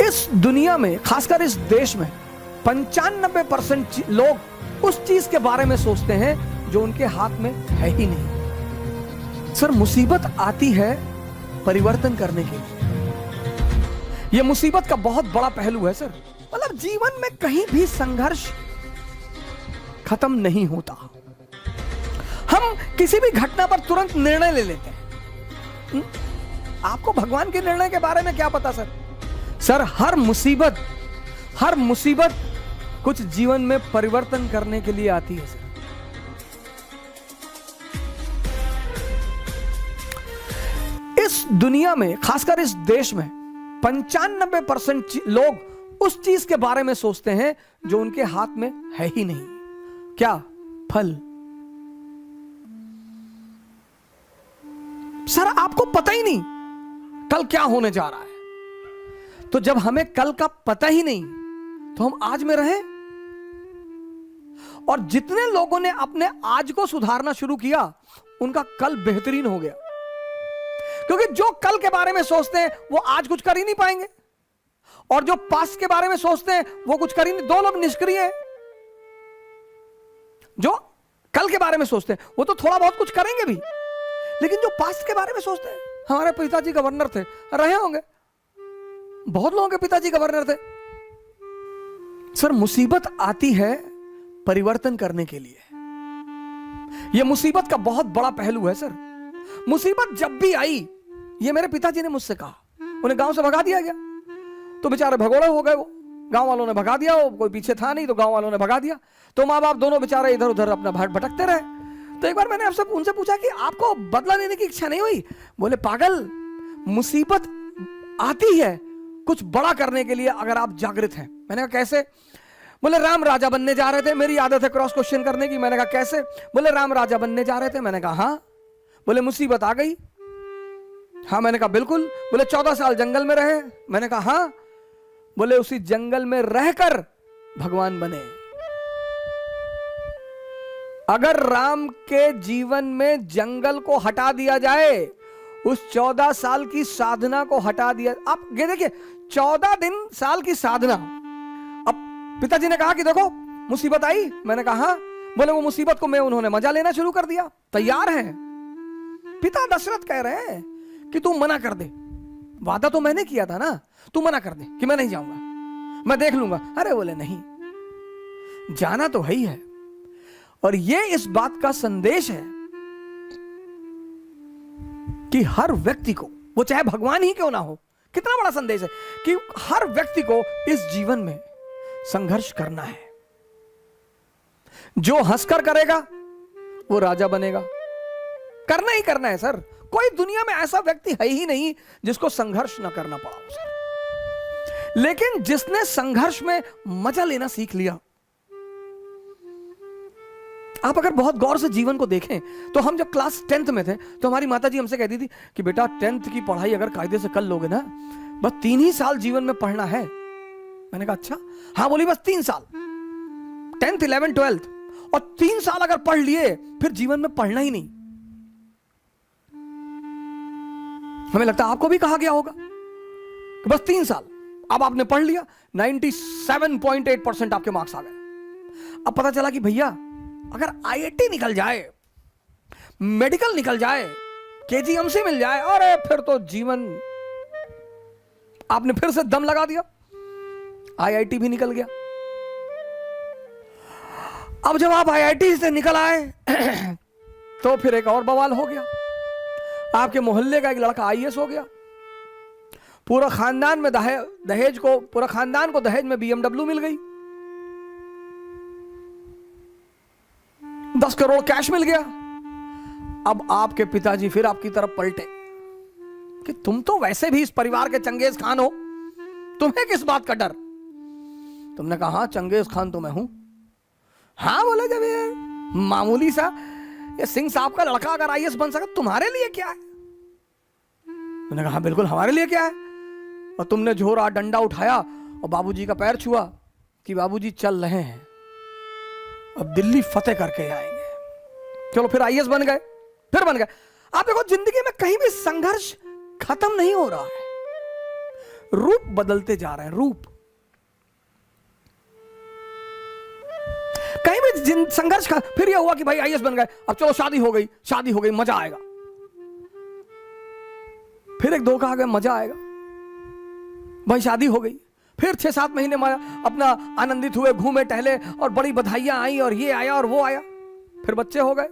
इस दुनिया में, खासकर इस देश में 95% लोग उस चीज के बारे में सोचते हैं जो उनके हाथ में है ही नहीं। सर, मुसीबत आती है परिवर्तन करने के लिए। यह मुसीबत का बहुत बड़ा पहलू है सर। मतलब जीवन में कहीं भी संघर्ष खत्म नहीं होता। हम किसी भी घटना पर तुरंत निर्णय ले लेते हैं। आपको भगवान के निर्णय के बारे में क्या पता सर? सर, हर मुसीबत कुछ जीवन में परिवर्तन करने के लिए आती है सर। इस दुनिया में, खासकर इस देश में 95% लोग उस चीज के बारे में सोचते हैं जो उनके हाथ में है ही नहीं। क्या? फल। सर, आपको पता ही नहीं कल क्या होने जा रहा है। तो जब हमें कल का पता ही नहीं तो हम आज में रहे। और जितने लोगों ने अपने आज को सुधारना शुरू किया उनका कल बेहतरीन हो गया। क्योंकि जो कल के बारे में सोचते हैं वो आज कुछ कर ही नहीं पाएंगे, और जो पास्ट के बारे में सोचते हैं वो कुछ कर ही नहीं। दो लोग निष्क्रिय हैं। जो कल के बारे में सोचते हैं वो तो थोड़ा बहुत कुछ करेंगे भी, लेकिन जो पास्ट के बारे में सोचते हैं, हमारे पिताजी गवर्नर थे, रहे होंगे, बहुत लोगों के पिताजी गवर्नर थे। सर, मुसीबत आती है परिवर्तन करने के लिए। यह मुसीबत का बहुत बड़ा पहलू है सर। मुसीबत जब भी आई, ये मेरे पिताजी ने मुझसे कहा, उन्हें गांव से भगा दिया गया तो बेचारे भगोड़े हो गए। वो गांव वालों ने भगा दिया, वो कोई पीछे था नहीं तो गांव वालों ने भगा दिया। तो माँ बाप दोनों बेचारे इधर उधर अपना भटकते रहे। तो एक बार मैंने आपसे उनसे पूछा कि आपको बदला लेने की इच्छा नहीं हुई? बोले, पागल, मुसीबत आती है कुछ बड़ा करने के लिए अगर आप जागृत हैं। मैंने कहा कैसे? बोले, राम राजा बनने जा रहे थे। मेरी आदत है क्रॉस क्वेश्चन करने की। मैंने कहा कैसे? बोले, राम राजा बनने जा रहे थे। मैंने कहा हाँ। बोले, मुसीबत आ गई? हाँ। मैंने कहा बिल्कुल। बोले, 14 साल जंगल में रहे? मैंने कहा हाँ। बोले, उसी जंगल में रहकर भगवान बने। अगर राम के जीवन में जंगल को हटा दिया जाए, उस 14 साल की साधना को हटा दिया, आप ये देखिए 14 साल की साधना। अब पिताजी ने कहा कि देखो मुसीबत आई। मैंने कहा हाँ। बोले, वो मुसीबत को मैं उन्होंने मजा लेना शुरू कर दिया। तैयार है। पिता दशरथ कह रहे हैं कि तू मना कर दे। वादा तो मैंने किया था ना, तू मना कर दे कि मैं नहीं जाऊंगा, मैं देख लूंगा। अरे बोले, नहीं, जाना तो है ही है। और ये इस बात का संदेश है कि हर व्यक्ति को, वो चाहे भगवान ही क्यों ना हो, कितना बड़ा संदेश है कि हर व्यक्ति को इस जीवन में संघर्ष करना है। जो हंसकर करेगा वो राजा बनेगा। करना ही करना है सर। कोई दुनिया में ऐसा व्यक्ति है ही नहीं जिसको संघर्ष ना करना पड़ा हो सर। लेकिन जिसने संघर्ष में मजा लेना सीख लिया, आप अगर बहुत गौर से जीवन को देखें तो हम जब क्लास 10th में थे तो हमारी माताजी हमसे कहती थी कि बेटा 10th की पढ़ाई अगर कायदे से कर लोगे ना, बस 3 ही साल जीवन में पढ़ना है। मैंने कहा अच्छा? हाँ। बोली, बस 3 साल, 10th 11th 12th, और 3 साल अगर पढ़ लिए फिर जीवन में पढ़ना ही नहीं। हमें लगता है आपको भी कहा गया होगा कि बस 3 साल। अब आपने पढ़ लिया, 97.8% आपके मार्क्स आ गए। अब पता चला कि भैया अगर IIT निकल जाए, मेडिकल निकल जाए, KGMC मिल जाए, अरे फिर तो जीवन, आपने फिर से दम लगा दिया। IIT भी निकल गया। अब जब आप IIT से निकल आए तो फिर एक और बवाल हो गया। आपके मोहल्ले का एक लड़का IAS हो गया। पूरा खानदान में पूरा खानदान को दहेज में BMW मिल गई। 10 करोड़ कैश मिल गया। अब आपके पिताजी फिर आपकी तरफ पलटे कि तुम तो वैसे भी इस परिवार के चंगेज खान हो, तुम्हें किस बात का डर? तुमने कहा हाँ, चंगेज खान तो मैं हूं। हाँ। बोले, जब ये मामूली सा ये सिंह साहब का लड़का अगर IAS बन सका, तुम्हारे लिए क्या है? मैंने कहा बिल्कुल हमारे लिए क्या है। और तुमने झोरा डंडा उठाया और बाबूजी का पैर छुआ कि बाबूजी चल रहे हैं, अब दिल्ली फतेह करके आएंगे। चलो फिर IAS बन गए, फिर बन गए। आप देखो जिंदगी में कहीं भी संघर्ष खत्म नहीं हो रहा है। रूप बदलते जा रहे हैं, रूप। कहीं भी जिन संघर्ष का, फिर यह हुआ कि भाई आईएएस बन गए, अब चलो शादी हो गई, शादी हो गई, मजा आएगा। फिर एक धोखा आ गया, मजा आएगा, भाई शादी हो गई। फिर 6-7 महीने अपना आनंदित हुए, घूमे टहले और बड़ी बधाइयां आई और ये आया और वो आया। फिर बच्चे हो गए,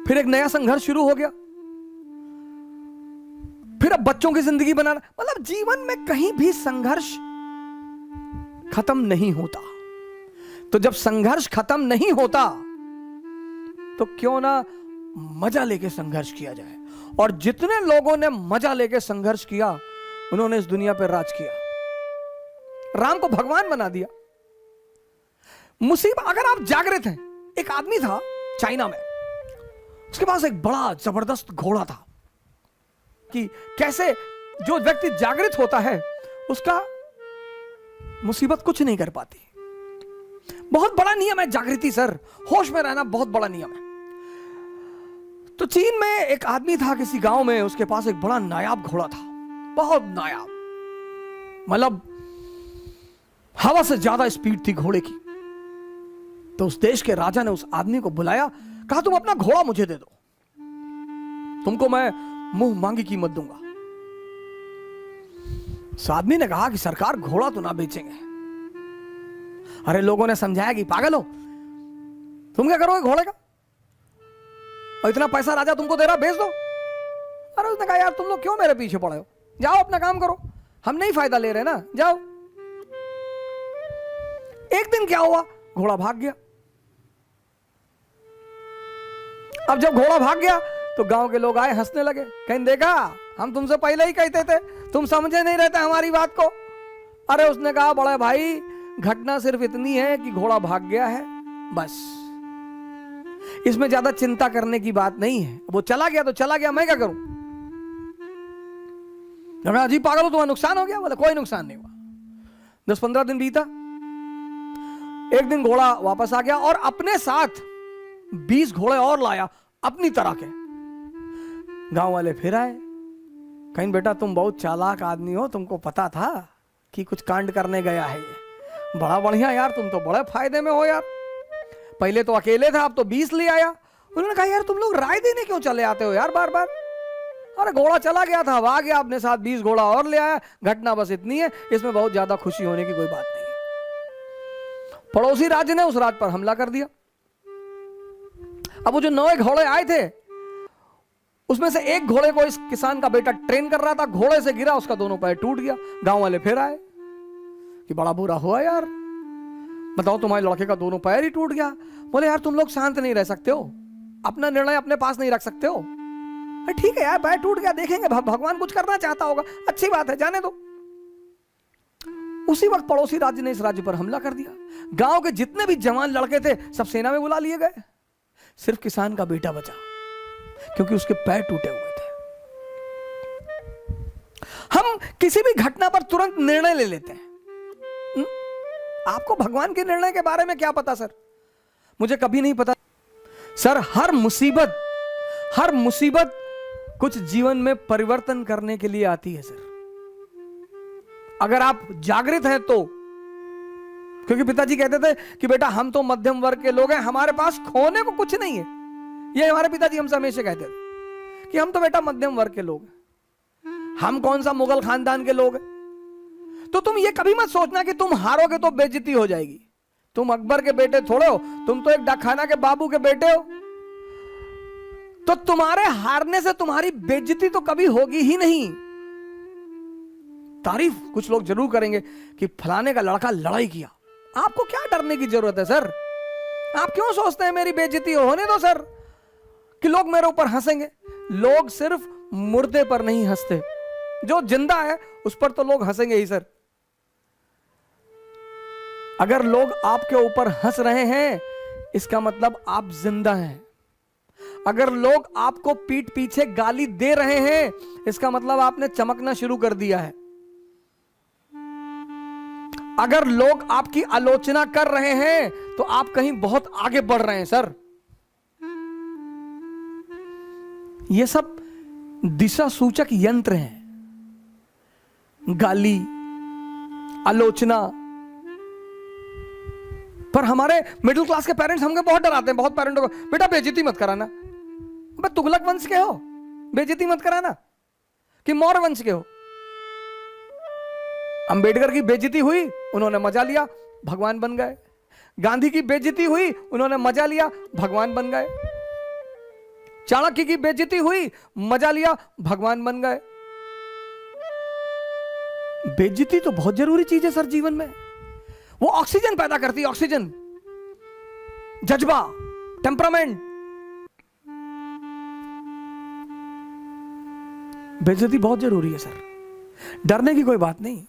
फिर एक नया संघर्ष शुरू हो गया, फिर अब बच्चों की जिंदगी बनाना। मतलब जीवन में कहीं भी संघर्ष खत्म नहीं होता। तो जब संघर्ष खत्म नहीं होता तो क्यों ना मजा लेके संघर्ष किया जाए। और जितने लोगों ने मजा लेके संघर्ष किया उन्होंने इस दुनिया पर राज किया, राम को भगवान बना दिया। मुसीबत, अगर आप जागृत हैं, एक आदमी था चाइना में, उसके पास एक बड़ा जबरदस्त घोड़ा था। कि कैसे जो व्यक्ति जागृत होता है उसका मुसीबत कुछ नहीं कर पाती। बहुत बड़ा नियम है जागृति सर, होश में रहना बहुत बड़ा नियम है। तो चीन में एक आदमी था किसी गांव में, उसके पास एक बड़ा नायाब घोड़ा था, बहुत नायाब, मतलब हवा से ज्यादा स्पीड थी घोड़े की। तो उस देश के राजा ने उस आदमी को बुलाया, कहा तुम अपना घोड़ा मुझे दे दो, तुमको मैं मुंह मांगी कीमत दूंगा। उस आदमी ने कहा कि सरकार घोड़ा तो ना बेचेंगे। अरे लोगों ने समझाया कि पागल हो, तुम क्या करोगे घोड़े का, और इतना पैसा राजा तुमको दे रहा, बेच दो। अरे उसने कहा यार तुम लोग क्यों मेरे पीछे पड़े हो, जाओ अपना काम करो, हम नहीं फायदा ले रहे ना, जाओ। एक दिन क्या हुआ, घोड़ा भाग गया। अब जब घोड़ा भाग गया तो गांव के लोग आए, हंसने लगे, कहीं देखा हम तुमसे पहले ही कहते थे, तुम समझे नहीं रहते हमारी बात को। अरे उसने कहा बड़े भाई घटना सिर्फ इतनी है कि घोड़ा भाग गया है, बस, इसमें ज्यादा चिंता करने की बात नहीं है। वो चला गया तो चला गया, मैं क्या करूं। जी पागल हो, तुम्हारा नुकसान हो गया। बोले कोई नुकसान नहीं हुआ। 10-15 दिन बीता, एक दिन घोड़ा वापस आ गया और अपने साथ 20 घोड़े और लाया अपनी तरह के। गांव वाले फिर आए, कहीं बेटा तुम बहुत चालाक आदमी हो, तुमको पता था कि कुछ कांड करने गया है ये, बड़ा बढ़िया यार, तुम तो बड़े फायदे में हो यार, पहले तो अकेले था अब तो 20 ले आया। उन्होंने कहा यार तुम लोग राय देने क्यों चले आते हो यार बार बार। अरे घोड़ा चला गया था, अब आ गया, अपने साथ 20 घोड़ा और ले आया, घटना बस इतनी है, इसमें बहुत ज्यादा खुशी होने की कोई बात नहीं है। पड़ोसी राज्य ने उस राज्य पर हमला कर दिया। अब वो जो 9 घोड़े आए थे उसमें से एक घोड़े को इस किसान का बेटा ट्रेन कर रहा था, घोड़े से गिरा, उसका दोनों पैर टूट गया। गांव वाले फिर आए कि बड़ा बुरा हुआ यार, बताओ तुम्हारे लड़के का दोनों पैर ही टूट गया। बोले यार तुम लोग शांत नहीं रह सकते हो, अपना निर्णय अपने पास नहीं रख सकते हो। ठीक है यार पैर टूट गया, देखेंगे भगवान कुछ करना चाहता होगा, अच्छी बात है, जाने दो। उसी वक्त पड़ोसी राज्य ने इस राज्य पर हमला कर दिया। गांव के जितने भी जवान लड़के थे सब सेना में बुला लिए गए, सिर्फ किसान का बेटा बचा क्योंकि उसके पैर टूटे हुए थे। हम किसी भी घटना पर तुरंत निर्णय ले लेते हैं। आपको भगवान के निर्णय के बारे में क्या पता सर, मुझे कभी नहीं पता सर। हर मुसीबत कुछ जीवन में परिवर्तन करने के लिए आती है सर, अगर आप जागृत हैं तो। क्योंकि पिताजी कहते थे कि बेटा हम तो मध्यम वर्ग के लोग हैं, हमारे पास खोने को कुछ नहीं है। ये हमारे पिताजी हमसे हमेशा कहते थे कि हम तो बेटा मध्यम वर्ग के लोग हैं, हम कौन सा मुगल खानदान के लोग हैं। तो तुम ये कभी मत सोचना कि तुम हारोगे तो बेइज्जती हो जाएगी। तुम अकबर के बेटे थोड़े हो, तुम तो एक डाकखाना के बाबू के बेटे हो। तो तुम्हारे हारने से तुम्हारी बेइज्जती तो कभी होगी ही नहीं। तारीफ कुछ लोग जरूर करेंगे कि फलाने का लड़का लड़ाई किया। आपको क्या डरने की जरूरत है सर, आप क्यों सोचते हैं मेरी बेइज्जती हो, होने दो सर, कि लोग मेरे ऊपर हंसेंगे। लोग सिर्फ मुर्दे पर नहीं हंसते, जो जिंदा है उस पर तो लोग हंसेंगे ही सर। अगर लोग आपके ऊपर हंस रहे हैं इसका मतलब आप जिंदा हैं। अगर लोग आपको पीठ पीछे गाली दे रहे हैं इसका मतलब आपने चमकना शुरू कर दिया है। अगर लोग आपकी आलोचना कर रहे हैं तो आप कहीं बहुत आगे बढ़ रहे हैं सर। ये सब दिशा सूचक यंत्र हैं। गाली, आलोचना। पर हमारे मिडिल क्लास के पेरेंट्स हमको बहुत डराते हैं, बहुत पेरेंट्स को, बेटा बेइज्जती मत कराना। अबे तुगलक वंश के हो, बेइज्जती मत कराना। कि मौर्य वंश के हो। अंबेडकर की बेइज्जती हुई, उन्होंने मजा लिया, भगवान बन गए। गांधी की बेइज्जती हुई, उन्होंने मजा लिया, भगवान बन गए। चाणक्य की बेइज्जती हुई, मजा लिया, भगवान बन गए। बेइज्जती तो बहुत जरूरी चीज है सर जीवन में। वो ऑक्सीजन पैदा करती है, ऑक्सीजन, जज्बा, टेम्परामेंट। बेइज्जती बहुत जरूरी है सर, डरने की कोई बात नहीं।